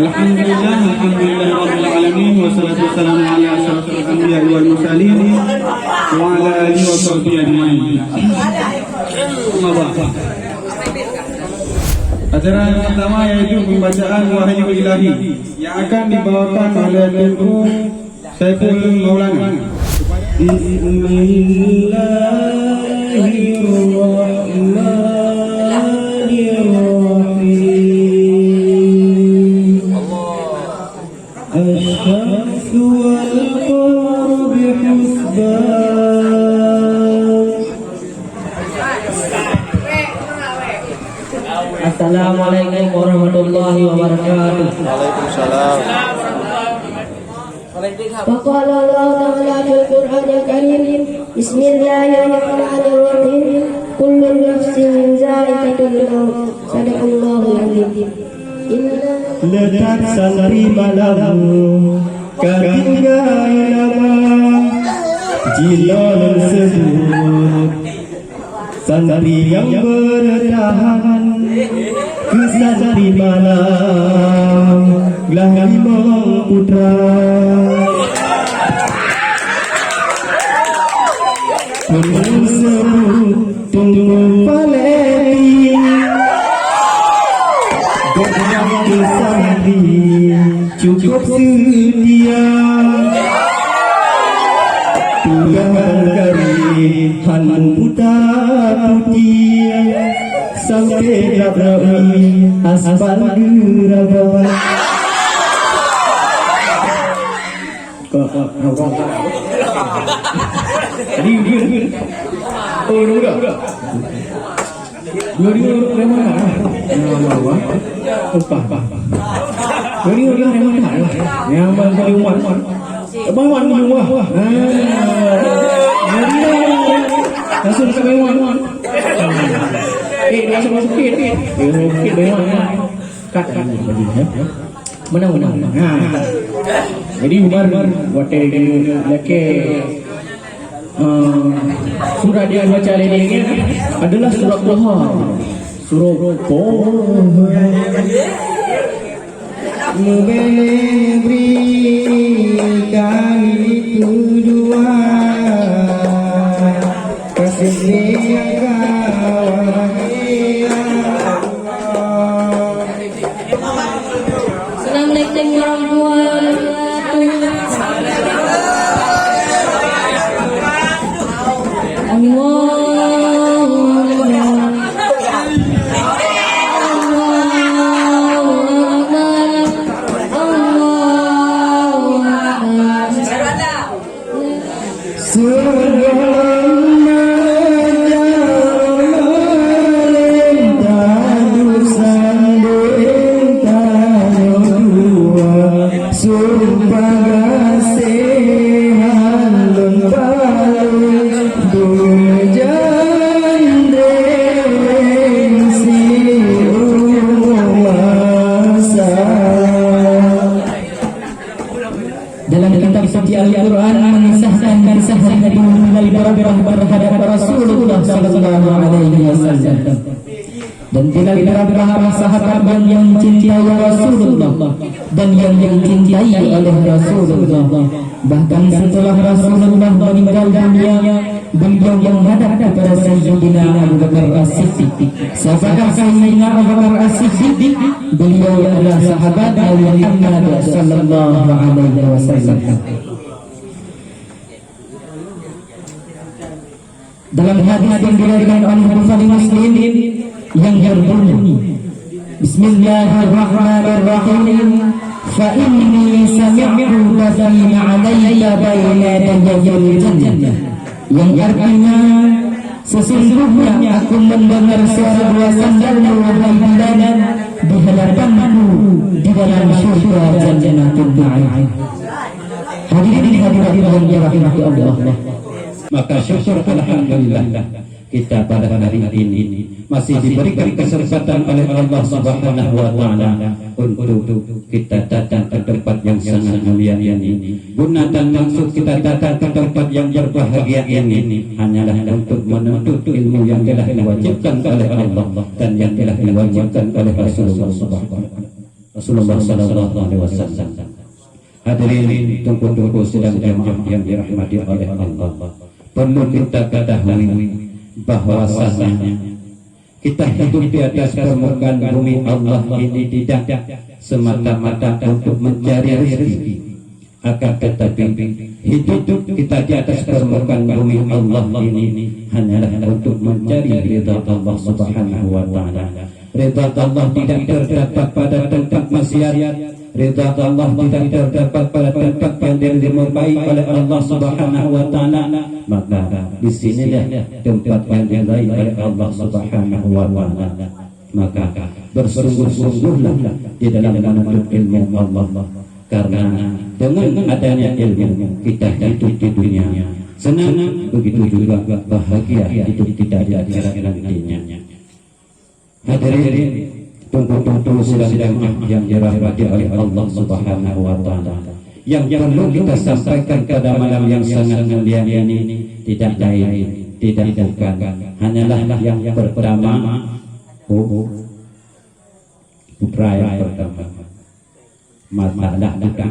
Alhamdulillah rabbil alamin wassalatu wassalamu ala asyrafil anbiya'i wal mursalin wa ala alihi wa sahbihi ajmain. Acara pertama yaitu pembacaan wahyu ilahi yang akan dibawakan oleh Tuanku Saiful Maulana. Bismillahirrahmanirrahim. Asy-syamsu wal qamaru bihusban. Assalamualaikum warahmatullahi wabarakatuh. Waalaikumsalam. وقال الله تعالى في القرآن الكريم بسم الله الرحمن الرحيم كل نفس ذائقة الموت صدق الله العظيم. Letak santri malam ketika lama jilol sebut santri yang bertahan ke santri malam gelari putra penuh sebut tunggu paleti Godang santri cukup setia Tuhan kari hanun puta putih sampai rabai aspal geraba. Ini oh udah. Dari orang mana? Nama apa? Dari orang mana? Yang mana rumah? Abang rumah. Langsung ke rumah. Langsung masuk ke. Ke rumah. Kak. Mana? Jadi Umar buat leke surah dia baca ini adalah surah Duha. Surah Duha memberikan itu dua kasih dia Assalamualaikum warahmatullahi Dalam kitab suci Al-Quran mengisahkan kisah dari para Rasulullah sallallahu alaihi wasallam. Dan tidak para sahabat yang mencintai Rasulullah dan yang dicintai oleh Rasulullah. Bahkan setelah Rasulullah meninggal dunia, beliau yang menghadap kepada Sayyidina Abu Bakar As-Siddiq. Siapakah Sayyidina Abu Bakar As-Siddiq? Beliau adalah sahabat Nabi Muhammad sallallahu alaihi wasallam. Dalam hadis yang diriwayatkan oleh Bukhari Muslim yang berbunyi Bismillahirrahmanirrahim fa inni sami'tu bazina 'alayya baina yadayil jannah, yang artinya sesungguhnya aku mendengar suara dua sandalmu wahai Bilal di hadapanku di dalam surga Jannatul Ma'ad. Hadirin yang dirahmati Allah, maka syukur alhamdulillah kita pada hari ini masih diberikan kesempatan oleh Allah Subhanahu wa taala untuk kita datang ke tempat yang sangat mulia ini. Guna dan maksud kita datang ke tempat yang berbahagia ini hanyalah untuk menuntut ilmu yang telah diwajibkan oleh Allah dan yang telah diwajibkan oleh Rasulullah sallallahu alaihi wasallam. Hadirin tunggu-tunggu sedang jemaah yang dirahmati oleh Allah. Perlu kita ketahui bahwasanya kita hidup di atas permukaan bumi Allah ini tidak semata-mata untuk mencari rezeki, akan tetapi hidup kita di atas permukaan bumi Allah ini hanyalah untuk mencari ridha Allah Subhanahu wa taala. Ridha Allah tidak terdapat pada tempat maksiat. Ridha Allah tidak terdapat pada tempat yang dimurkai oleh Allah Subhanahu wa taala. Maka di sinilah tempat yang diridai oleh Allah Subhanahu wa taala. Maka bersungguh-sungguhlah di dalam menuntut ilmu Allah, karena dengan adanya ilmu kita hidup di dunia senang, begitu juga bahagia hidup tidak di akhirat nantinya. Hadirin tunggu-tunggu sedang yang dirahmati oleh Allah Subhanahu wa taala. Yang perlu kita sampaikan pada malam yang sangat mulia ini tidak lain, tidak bukan, hanyalah yang pertama, putra yang pertama, masalah bukan.